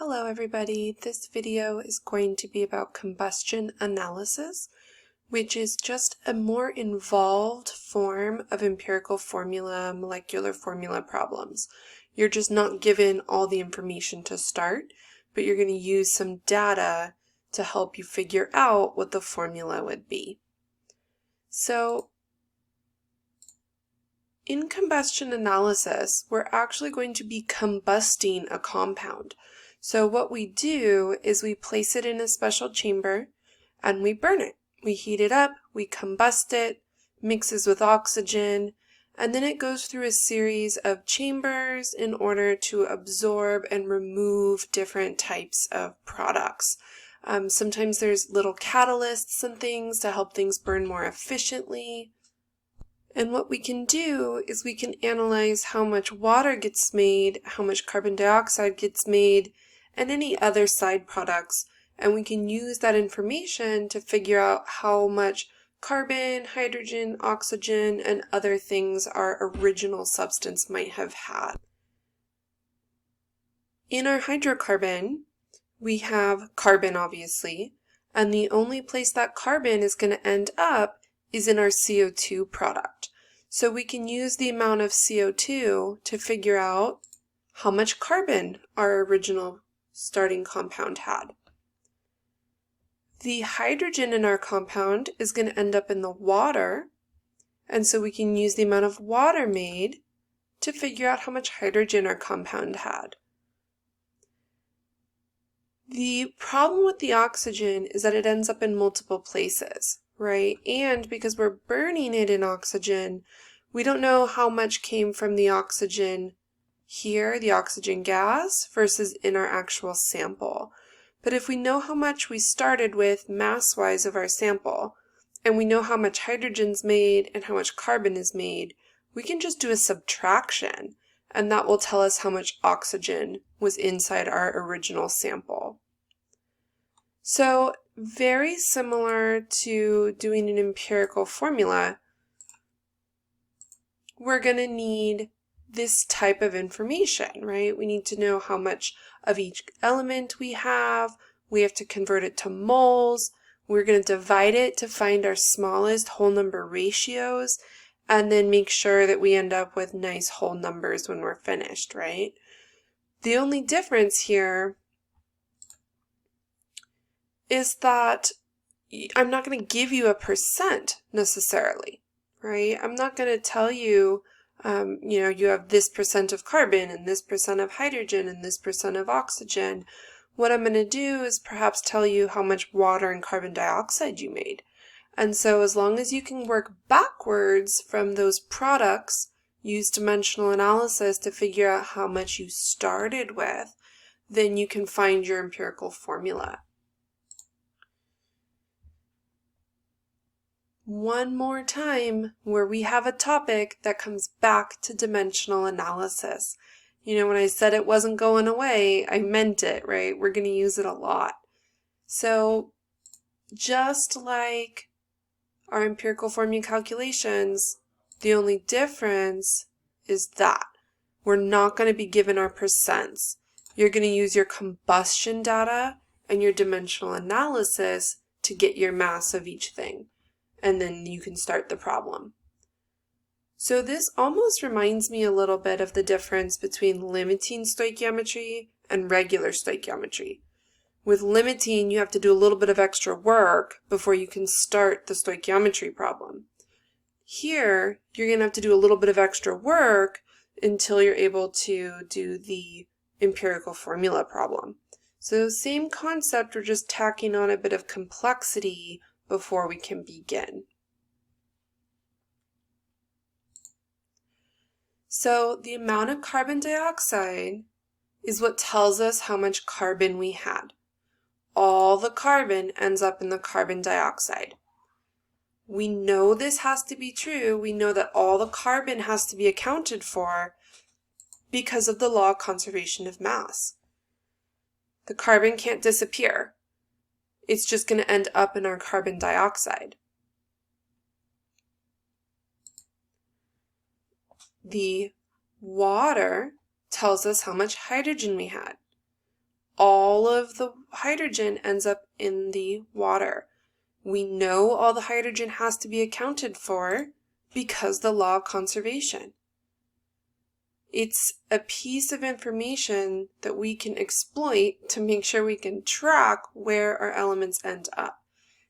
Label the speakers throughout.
Speaker 1: Hello everybody, this video is going to be about combustion analysis, which is just a more involved form of empirical formula, molecular formula problems. You're just not given all the information to start, but you're going to use some data to help you figure out what the formula would be. So, in combustion analysis, we're actually going to be combusting a compound. So what we do is we place it in a special chamber and we burn it. We heat it up, we combust it, mixes with oxygen, and then it goes through a series of chambers in order to absorb and remove different types of products. Sometimes there's little catalysts and things to help things burn more efficiently. And what we can do is we can analyze how much water gets made, how much carbon dioxide gets made, and any other side products. And we can use that information to figure out how much carbon, hydrogen, oxygen, and other things our original substance might have had. In our hydrocarbon, we have carbon, obviously, and the only place that carbon is going to end up is in our CO2 product. So we can use the amount of CO2 to figure out how much carbon our original starting compound had. The hydrogen in our compound is going to end up in the water, and so we can use the amount of water made to figure out how much hydrogen our compound had. The problem with the oxygen is that it ends up in multiple places, right? And because we're burning it in oxygen, we don't know how much came from the oxygen here, the oxygen gas, versus in our actual sample. But if we know how much we started with mass-wise of our sample, and we know how much hydrogen's made and how much carbon is made, we can just do a subtraction, and that will tell us how much oxygen was inside our original sample. So, very similar to doing an empirical formula, we're going to need this type of information, right? We need to know how much of each element we have. We have to convert it to moles. We're going to divide it to find our smallest whole number ratios, and then make sure that we end up with nice whole numbers when we're finished, right? The only difference here is that I'm not going to give you a percent necessarily, right? I'm not going to tell you, you have this percent of carbon and this percent of hydrogen and this percent of oxygen. What I'm going to do is perhaps tell you how much water and carbon dioxide you made. And so as long as you can work backwards from those products, use dimensional analysis to figure out how much you started with, then you can find your empirical formula. One more time where we have a topic that comes back to dimensional analysis. You know, when I said it wasn't going away, I meant it, right? We're going to use it a lot. So just like our empirical formula calculations, the only difference is that we're not going to be given our percents. You're going to use your combustion data and your dimensional analysis to get your mass of each thing. And then you can start the problem. So this almost reminds me a little bit of the difference between limiting stoichiometry and regular stoichiometry. With limiting, you have to do a little bit of extra work before you can start the stoichiometry problem. Here, you're going to have to do a little bit of extra work until you're able to do the empirical formula problem. So same concept, we're just tacking on a bit of complexity before we can begin. So the amount of carbon dioxide is what tells us how much carbon we had. All the carbon ends up in the carbon dioxide. We know this has to be true. We know that all the carbon has to be accounted for because of the law of conservation of mass. The carbon can't disappear. It's just going to end up in our carbon dioxide. The water tells us how much hydrogen we had. all of the hydrogen ends up in the water. We know all the hydrogen has to be accounted for because the law of conservation. It's a piece of information that we can exploit to make sure we can track where our elements end up.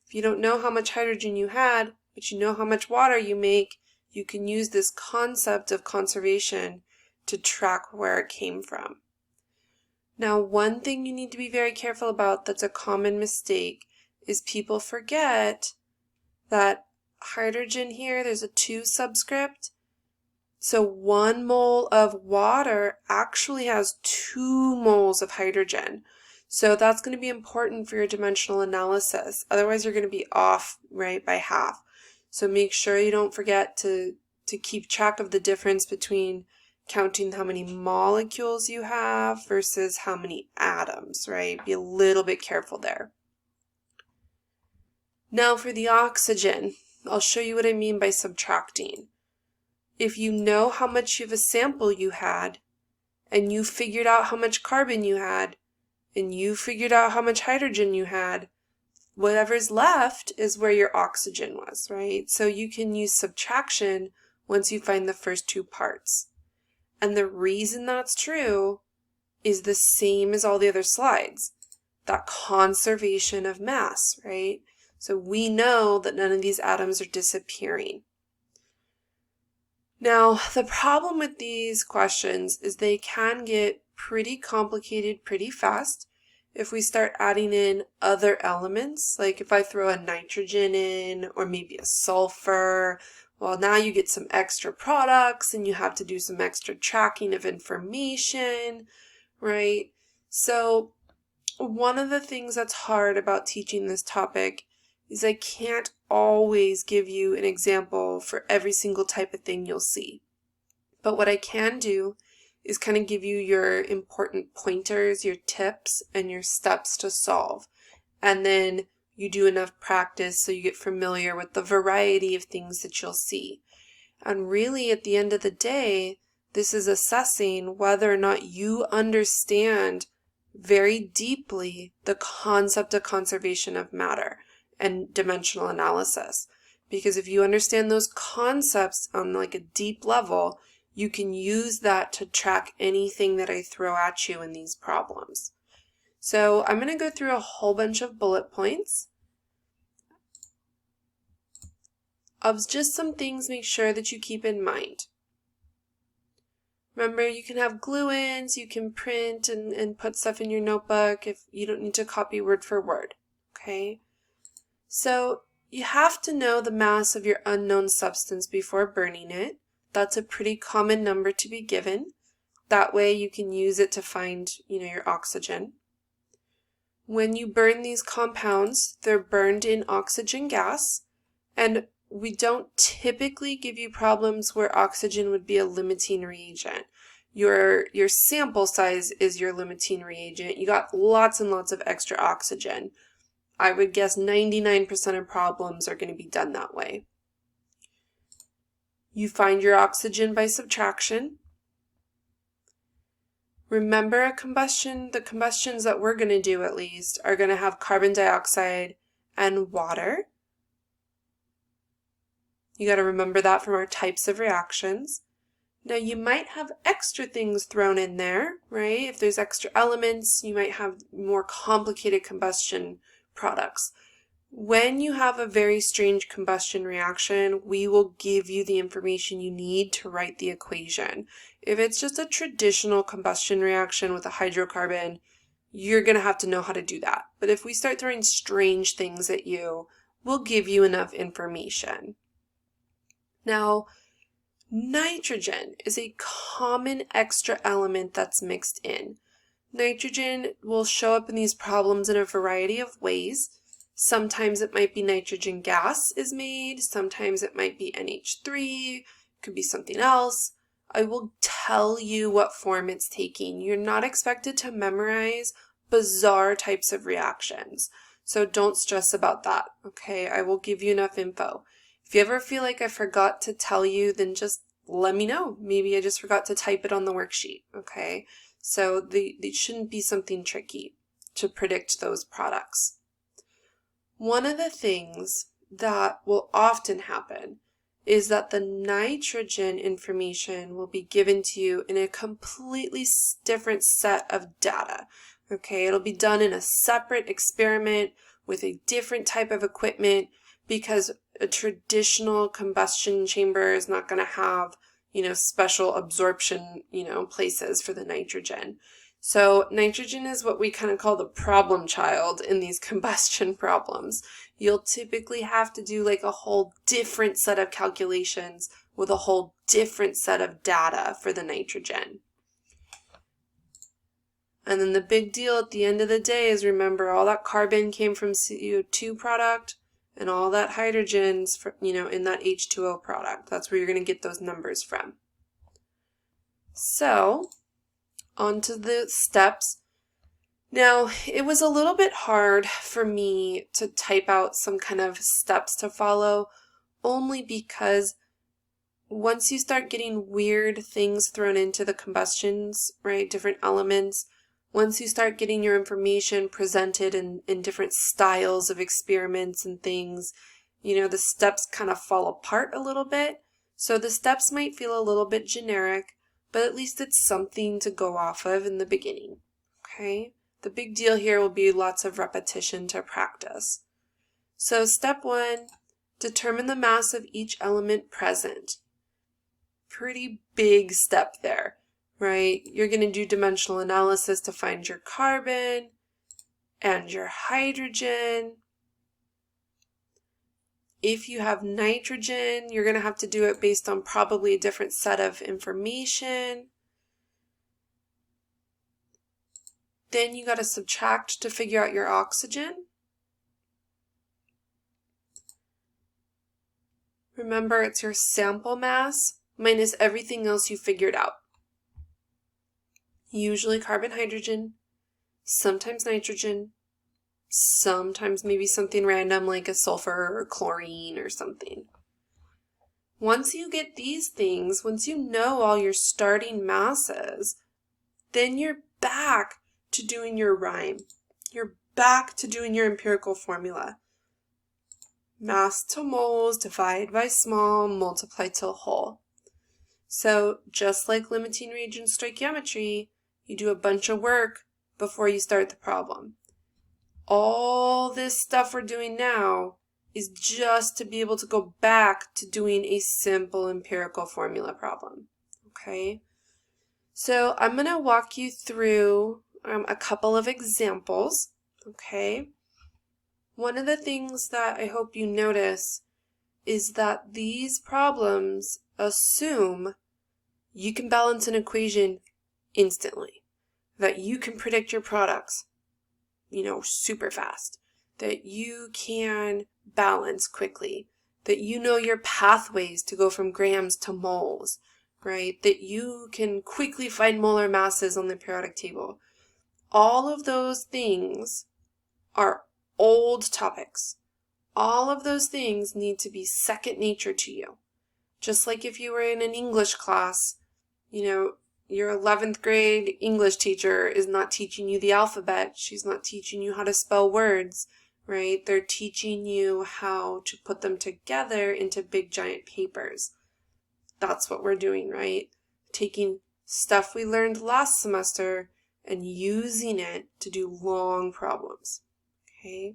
Speaker 1: If you don't know how much hydrogen you had, but you know how much water you make, you can use this concept of conservation to track where it came from. Now, one thing you need to be very careful about that's a common mistake is people forget that hydrogen here, there's a 2 subscript. So 1 mole of water actually has 2 moles of hydrogen. So that's going to be important for your dimensional analysis. Otherwise, you're going to be off, right, by half. So make sure you don't forget to keep track of the difference between counting how many molecules you have versus how many atoms, right? Be a little bit careful there. Now for the oxygen, I'll show you what I mean by subtracting. If you know how much of a sample you had, and you figured out how much carbon you had, and you figured out how much hydrogen you had, whatever's left is where your oxygen was, right? So you can use subtraction once you find the first 2 parts. And the reason that's true is the same as all the other slides, that conservation of mass, right? So we know that none of these atoms are disappearing. Now, the problem with these questions is they can get pretty complicated pretty fast if we start adding in other elements, like if I throw a nitrogen in or maybe a sulfur. Well, now you get some extra products and you have to do some extra tracking of information, right? So one of the things that's hard about teaching this topic is I can't always give you an example for every single type of thing you'll see. But what I can do is kind of give you your important pointers, your tips, and your steps to solve. And then you do enough practice so you get familiar with the variety of things that you'll see. And really, at the end of the day, this is assessing whether or not you understand very deeply the concept of conservation of matter and dimensional analysis. Because if you understand those concepts on like a deep level, you can use that to track anything that I throw at you in these problems. So I'm going to go through a whole bunch of bullet points of just some things make sure that you keep in mind. Remember, you can have glue-ins, you can print and put stuff in your notebook if you don't need to copy word for word, okay? So you have to know the mass of your unknown substance before burning it. That's a pretty common number to be given. That way you can use it to find, your oxygen. When you burn these compounds, they're burned in oxygen gas, and we don't typically give you problems where oxygen would be a limiting reagent. Your sample size is your limiting reagent. You got lots and lots of extra oxygen. I would guess 99% of problems are going to be done that way. You find your oxygen by subtraction. Remember the combustions that we're going to do at least are going to have carbon dioxide and water. You got to remember that from our types of reactions. Now you might have extra things thrown in there, right? If there's extra elements, you might have more complicated combustion products. When you have a very strange combustion reaction, we will give you the information you need to write the equation. If it's just a traditional combustion reaction with a hydrocarbon, you're going to have to know how to do that. But if we start throwing strange things at you, we'll give you enough information. Now, nitrogen is a common extra element that's mixed in. Nitrogen will show up in these problems in a variety of ways. Sometimes it might be nitrogen gas is made, sometimes it might be NH3, could be something else. I will tell you what form it's taking. You're not expected to memorize bizarre types of reactions, so don't stress about that, okay? I will give you enough info. If you ever feel like I forgot to tell you, then just let me know. Maybe I just forgot to type it on the worksheet, okay? So they shouldn't be something tricky to predict those products. One of the things that will often happen is that the nitrogen information will be given to you in a completely different set of data. Okay, it'll be done in a separate experiment with a different type of equipment, because a traditional combustion chamber is not going to have, special absorption, places for the nitrogen. So nitrogen is what we kind of call the problem child in these combustion problems. You'll typically have to do like a whole different set of calculations with a whole different set of data for the nitrogen. And then the big deal at the end of the day is, remember, all that carbon came from CO2 product and all that hydrogen's in that H2O product. That's where you're going to get those numbers from. So, on to the steps. Now, it was a little bit hard for me to type out some kind of steps to follow, only because once you start getting weird things thrown into the combustions, right, different elements, once you start getting your information presented in different styles of experiments and things, the steps kind of fall apart a little bit. So the steps might feel a little bit generic, but at least it's something to go off of in the beginning, okay? The big deal here will be lots of repetition to practice. So step 1, determine the mass of each element present. Pretty big step there, right? You're going to do dimensional analysis to find your carbon and your hydrogen. If you have nitrogen, you're going to have to do it based on probably a different set of information. Then you got to subtract to figure out your oxygen. Remember, it's your sample mass minus everything else you figured out. Usually carbon, hydrogen, sometimes nitrogen, sometimes maybe something random like a sulfur or chlorine or something. Once you get these things, once you know all your starting masses, then you're back to doing your rhyme. You're back to doing your empirical formula. Mass to moles, divide by small, multiply till whole. So just like limiting reagent stoichiometry, you do a bunch of work before you start the problem. All this stuff we're doing now is just to be able to go back to doing a simple empirical formula problem. Okay? So I'm going to walk you through a couple of examples. Okay? One of the things that I hope you notice is that these problems assume you can balance an equation instantly, that you can predict your products, super fast, that you can balance quickly, that you know your pathways to go from grams to moles, right? That you can quickly find molar masses on the periodic table. All of those things are old topics. All of those things need to be second nature to you. Just like if you were in an English class, your 11th grade English teacher is not teaching you the alphabet. She's not teaching you how to spell words, right? They're teaching you how to put them together into big giant papers. That's what we're doing, right? Taking stuff we learned last semester and using it to do long problems, okay?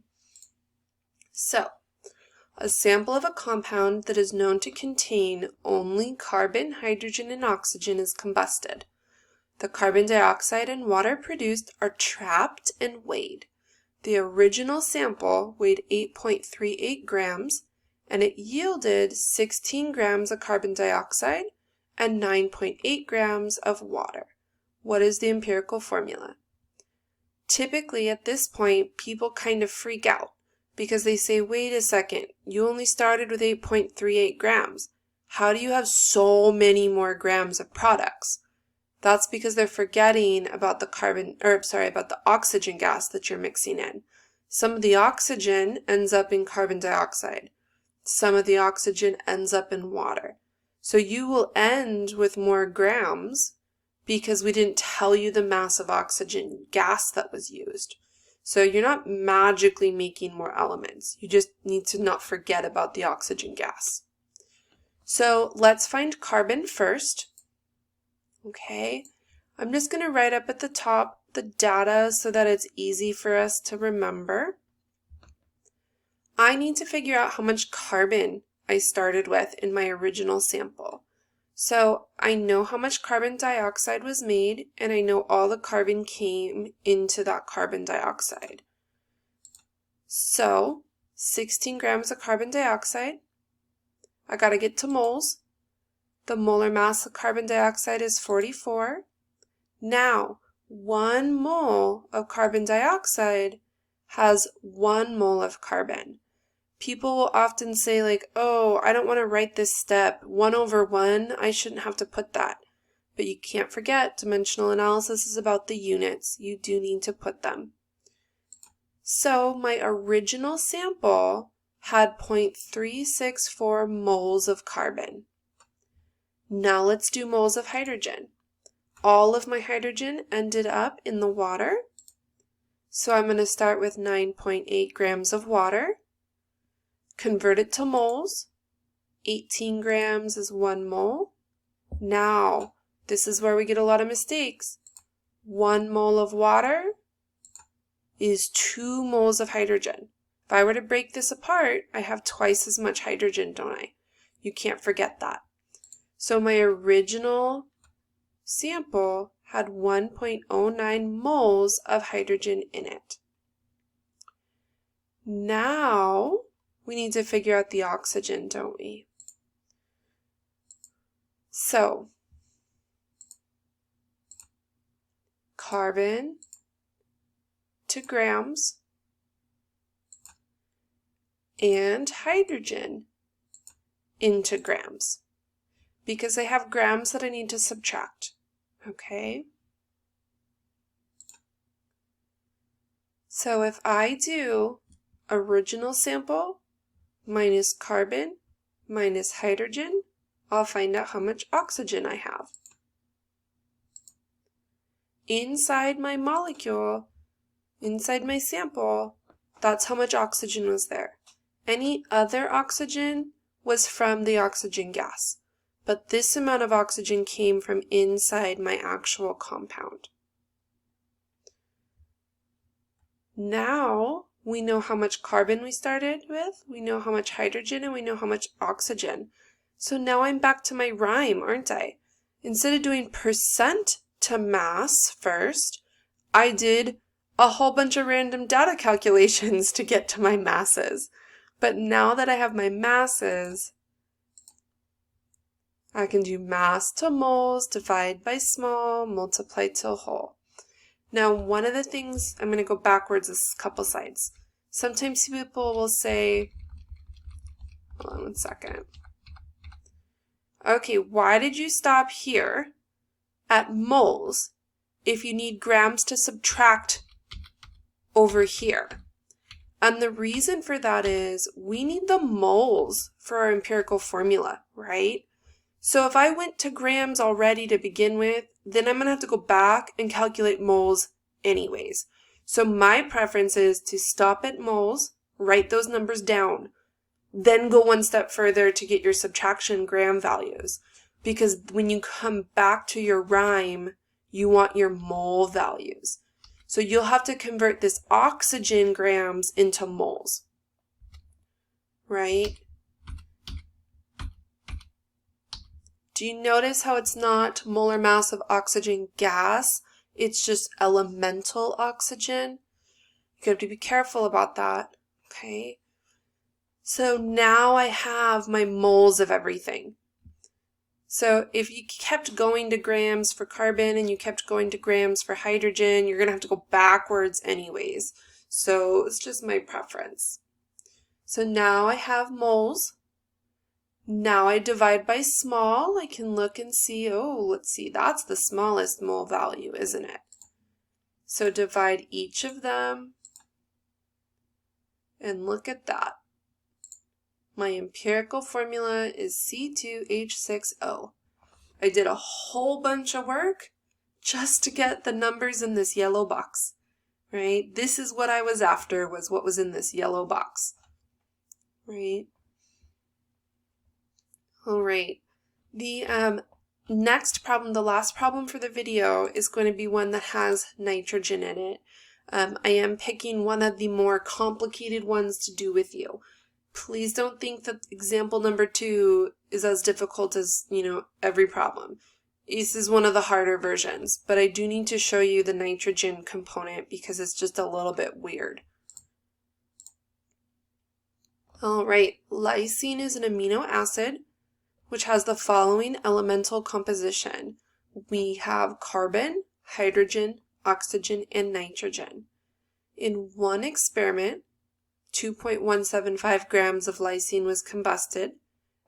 Speaker 1: So, a sample of a compound that is known to contain only carbon, hydrogen, and oxygen is combusted. The carbon dioxide and water produced are trapped and weighed. The original sample weighed 8.38 grams, and it yielded 16 grams of carbon dioxide and 9.8 grams of water. What is the empirical formula? Typically, at this point, people kind of freak out, because they say, wait a second, you only started with 8.38 grams. How do you have so many more grams of products? That's because they're forgetting about the oxygen gas that you're mixing in. Some of the oxygen ends up in carbon dioxide. Some of the oxygen ends up in water. So you will end with more grams, because we didn't tell you the mass of oxygen gas that was used. So you're not magically making more elements. You just need to not forget about the oxygen gas. So let's find carbon first. Okay, I'm just going to write up at the top the data so that it's easy for us to remember. I need to figure out how much carbon I started with in my original sample. So I know how much carbon dioxide was made, and I know all the carbon came into that carbon dioxide. So 16 grams of carbon dioxide. I got to get to moles. The molar mass of carbon dioxide is 44. Now, 1 mole of carbon dioxide has 1 mole of carbon. People will often say like, oh, I don't want to write this step. 1/1, I shouldn't have to put that. But you can't forget, dimensional analysis is about the units. You do need to put them. So my original sample had 0.364 moles of carbon. Now let's do moles of hydrogen. All of my hydrogen ended up in the water. So I'm going to start with 9.8 grams of water. Convert it to moles. 18 grams is 1 mole. Now, this is where we get a lot of mistakes. 1 mole of water is 2 moles of hydrogen. If I were to break this apart, I have twice as much hydrogen, don't I? You can't forget that. So my original sample had 1.09 moles of hydrogen in it. Now, we need to figure out the oxygen, don't we? So, carbon to grams and hydrogen into grams, because I have grams that I need to subtract, okay? So if I do original sample minus carbon minus hydrogen, I'll find out how much oxygen I have. Inside my molecule, inside my sample, that's how much oxygen was there. Any other oxygen was from the oxygen gas, but this amount of oxygen came from inside my actual compound. Now we know how much carbon we started with, we know how much hydrogen, and we know how much oxygen. So now I'm back to my rhyme, aren't I? Instead of doing percent to mass first, I did a whole bunch of random data calculations to get to my masses. But now that I have my masses, I can do mass to moles, divide by small, multiply to whole. Now, one of the things, I'm going to go backwards a couple slides. Sometimes people will say, hold on one second. Okay, why did you stop here at moles if you need grams to subtract over here? And the reason for that is we need the moles for our empirical formula, right? So if I went to grams already to begin with, then I'm going to have to go back and calculate moles anyways. So my preference is to stop at moles, write those numbers down, then go one step further to get your subtraction gram values. Because when you come back to your rhyme, you want your mole values. So you'll have to convert this oxygen grams into moles, right? Do you notice how it's not molar mass of oxygen gas? It's just elemental oxygen. You have to be careful about that, okay? So now I have my moles of everything. So if you kept going to grams for carbon and you kept going to grams for hydrogen, you're going to have to go backwards anyways. So it's just my preference. So now I have moles. Now I divide by small. I can look and see, oh, let's see, that's the smallest mole value, isn't it? So divide each of them and look at that. My empirical formula is C2H6O. I did a whole bunch of work just to get the numbers in this yellow box, right? This is what I was after, was what was in this yellow box, right? All right. The next problem, the last problem for the video, is going to be one that has nitrogen in it. I am picking one of the more complicated ones to do with you. Please don't think that example number 2 is as difficult as, every problem. This is one of the harder versions, but I do need to show you the nitrogen component because it's just a little bit weird. All right, lysine is an amino acid which has the following elemental composition. We have carbon, hydrogen, oxygen, and nitrogen. In one experiment, 2.175 grams of lysine was combusted,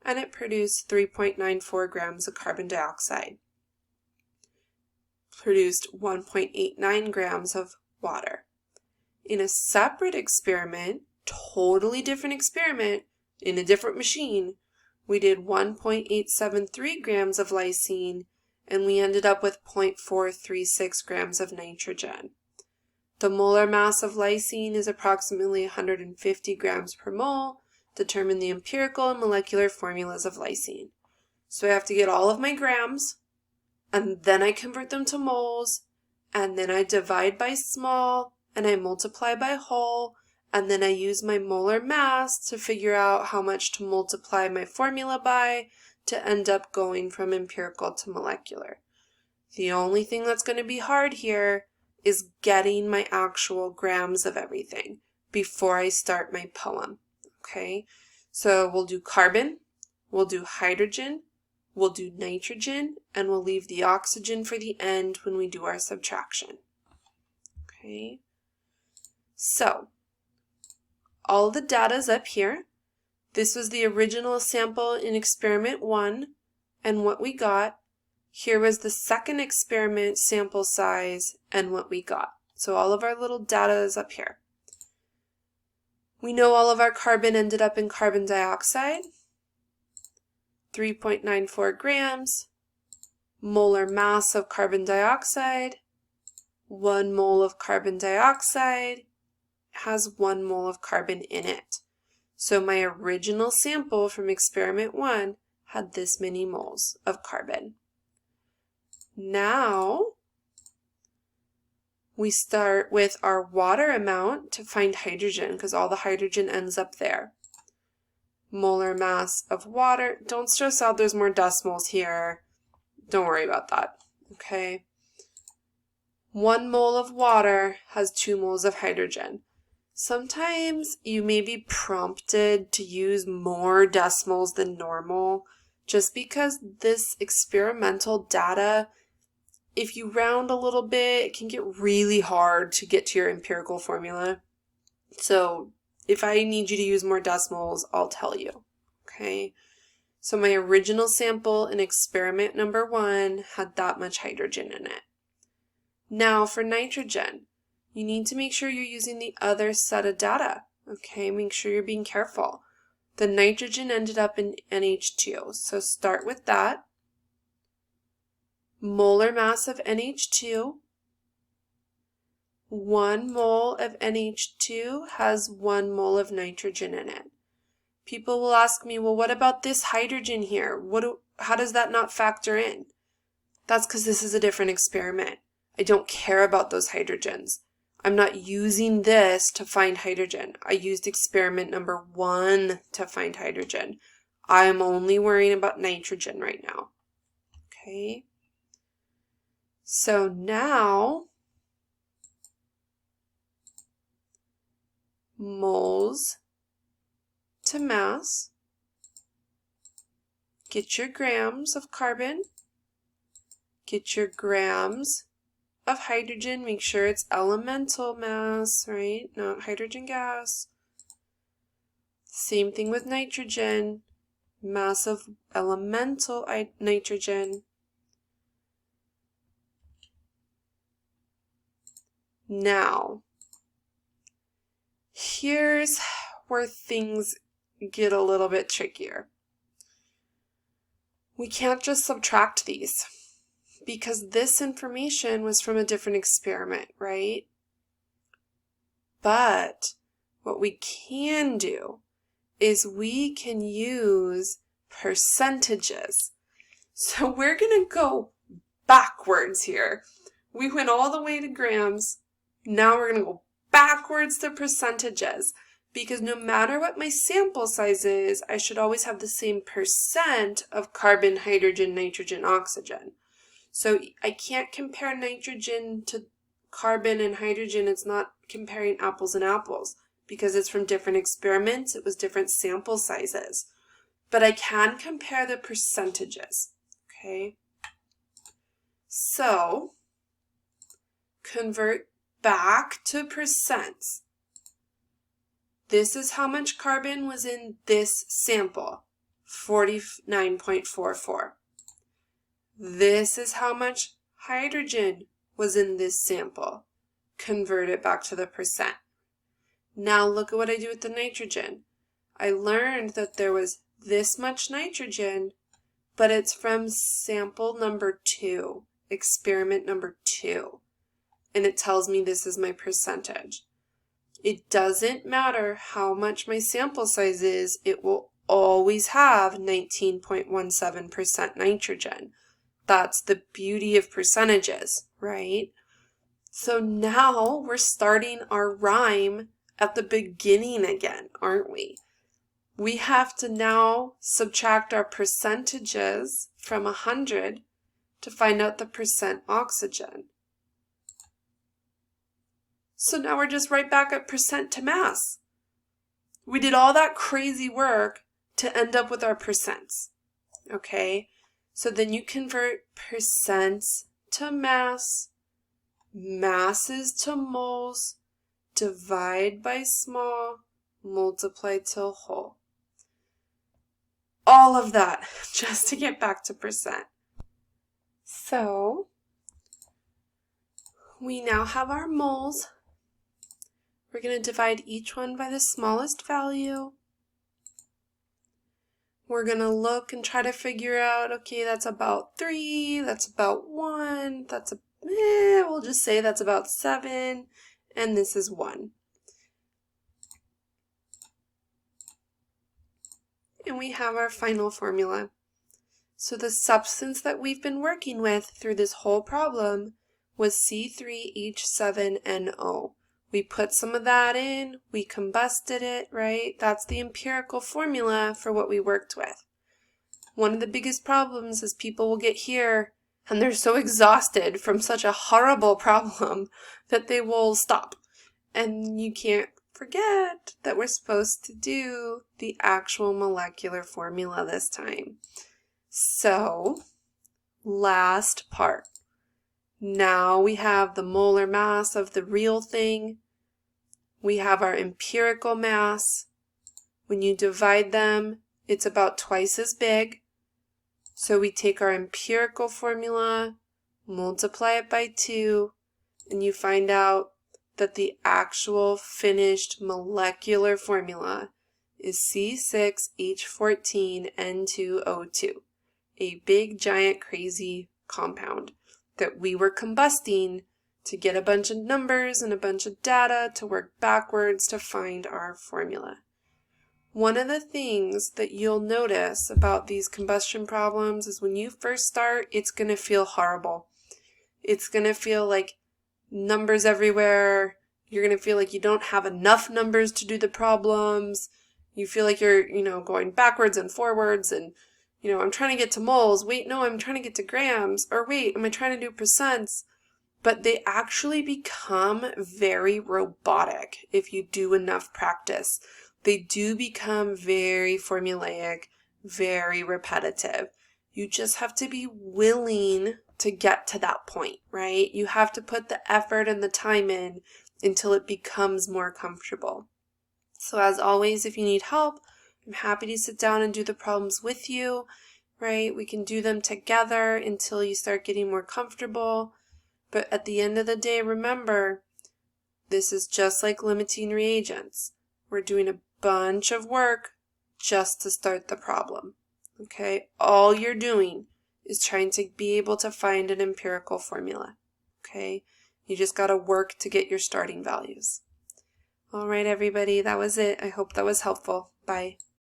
Speaker 1: and it produced 3.94 grams of carbon dioxide. Produced 1.89 grams of water. In a separate experiment, totally different experiment, in a different machine, we did 1.873 grams of lysine, and we ended up with 0.436 grams of nitrogen. The molar mass of lysine is approximately 150 grams per mole. Determine the empirical and molecular formulas of lysine. So I have to get all of my grams, and then I convert them to moles, and then I divide by small, and I multiply by whole, and then I use my molar mass to figure out how much to multiply my formula by to end up going from empirical to molecular. The only thing that's going to be hard here is getting my actual grams of everything before I start my poem. Okay, so we'll do carbon, we'll do hydrogen, we'll do nitrogen, and we'll leave the oxygen for the end when we do our subtraction. Okay, so all the data is up here. This was the original sample in experiment 1, and what we got. Here was the second experiment sample size and what we got. So all of our little data is up here. We know all of our carbon ended up in carbon dioxide, 3.94 grams, molar mass of carbon dioxide, 1 mole of carbon dioxide has 1 mole of carbon in it. So my original sample from experiment 1 had this many moles of carbon. Now we start with our water amount to find hydrogen because all the hydrogen ends up there. Molar mass of water. Don't stress out, there's more decimals here. Don't worry about that, okay? 1 mole of water has 2 moles of hydrogen. Sometimes you may be prompted to use more decimals than normal just because this experimental data, if you round a little bit, it can get really hard to get to your empirical formula. So if I need you to use more decimals, I'll tell you, okay? So my original sample in experiment number 1 had that much hydrogen in it. Now for nitrogen, you need to make sure you're using the other set of data, okay? Make sure you're being careful. The nitrogen ended up in NH2, so start with that. Molar mass of NH2. 1 mole of NH2 has 1 mole of nitrogen in it. People will ask me, well, what about this hydrogen here? How does that not factor in? That's because this is a different experiment. I don't care about those hydrogens. I'm not using this to find hydrogen. I used experiment number 1 to find hydrogen. I'm only worrying about nitrogen right now. Okay. So now, moles to mass. Get your grams of carbon. Get your grams of hydrogen. Make sure it's elemental mass, right? Not hydrogen gas. Same thing with nitrogen. Mass of elemental nitrogen. Now, here's where things get a little bit trickier. We can't just subtract these because this information was from a different experiment, right? But what we can do is we can use percentages. So we're going to go backwards here. We went all the way to grams. Now we're going to go backwards to percentages, because no matter what my sample size is, I should always have the same percent of carbon, hydrogen, nitrogen, oxygen. So I can't compare nitrogen to carbon and hydrogen. It's not comparing apples and apples because it's from different experiments. It was different sample sizes. But I can compare the percentages, okay? So convert back to percents. This is how much carbon was in this sample, 49.44. This is how much hydrogen was in this sample. Convert it back to the percent. Now look at what I do with the nitrogen. I learned that there was this much nitrogen, but it's from sample number 2, experiment number 2. And it tells me this is my percentage. It doesn't matter how much my sample size is, it will always have 19.17% nitrogen. That's the beauty of percentages, right? So now we're starting our rhyme at the beginning again, aren't we? We have to now subtract our percentages from 100 to find out the percent oxygen. So now we're just right back at percent to mass. We did all that crazy work to end up with our percents, okay? So then you convert percents to mass, masses to moles, divide by small, multiply till whole. All of that just to get back to percent. So we now have our moles. We're going to divide each one by the smallest value. We're going to look and try to figure out, okay, that's about 3, that's about 1, we'll just say that's about 7, and this is 1. And we have our final formula. So the substance that we've been working with through this whole problem was C3H7NO. We put some of that in, we combusted it, right? That's the empirical formula for what we worked with. One of the biggest problems is people will get here and they're so exhausted from such a horrible problem that they will stop. And you can't forget that we're supposed to do the actual molecular formula this time. So, last part. Now we have the molar mass of the real thing. We have our empirical mass. When you divide them, it's about twice as big. So we take our empirical formula, multiply it by 2, and you find out that the actual finished molecular formula is C6H14N2O2, a big, giant, crazy compound that we were combusting to get a bunch of numbers and a bunch of data to work backwards to find our formula. One of the things that you'll notice about these combustion problems is when you first start, it's going to feel horrible. It's going to feel like numbers everywhere. You're going to feel like you don't have enough numbers to do the problems. You feel like you're, going backwards and forwards and I'm trying to get to moles. Wait, no, I'm trying to get to grams. Or wait, am I trying to do percents? But they actually become very robotic if you do enough practice. They do become very formulaic, very repetitive. You just have to be willing to get to that point, right? You have to put the effort and the time in until it becomes more comfortable. So as always, if you need help, I'm happy to sit down and do the problems with you, right? We can do them together until you start getting more comfortable. But at the end of the day, remember, this is just like limiting reagents. We're doing a bunch of work just to start the problem, okay? All you're doing is trying to be able to find an empirical formula. Okay? You just got to work to get your starting values. All right, everybody, that was it. I hope that was helpful. Bye.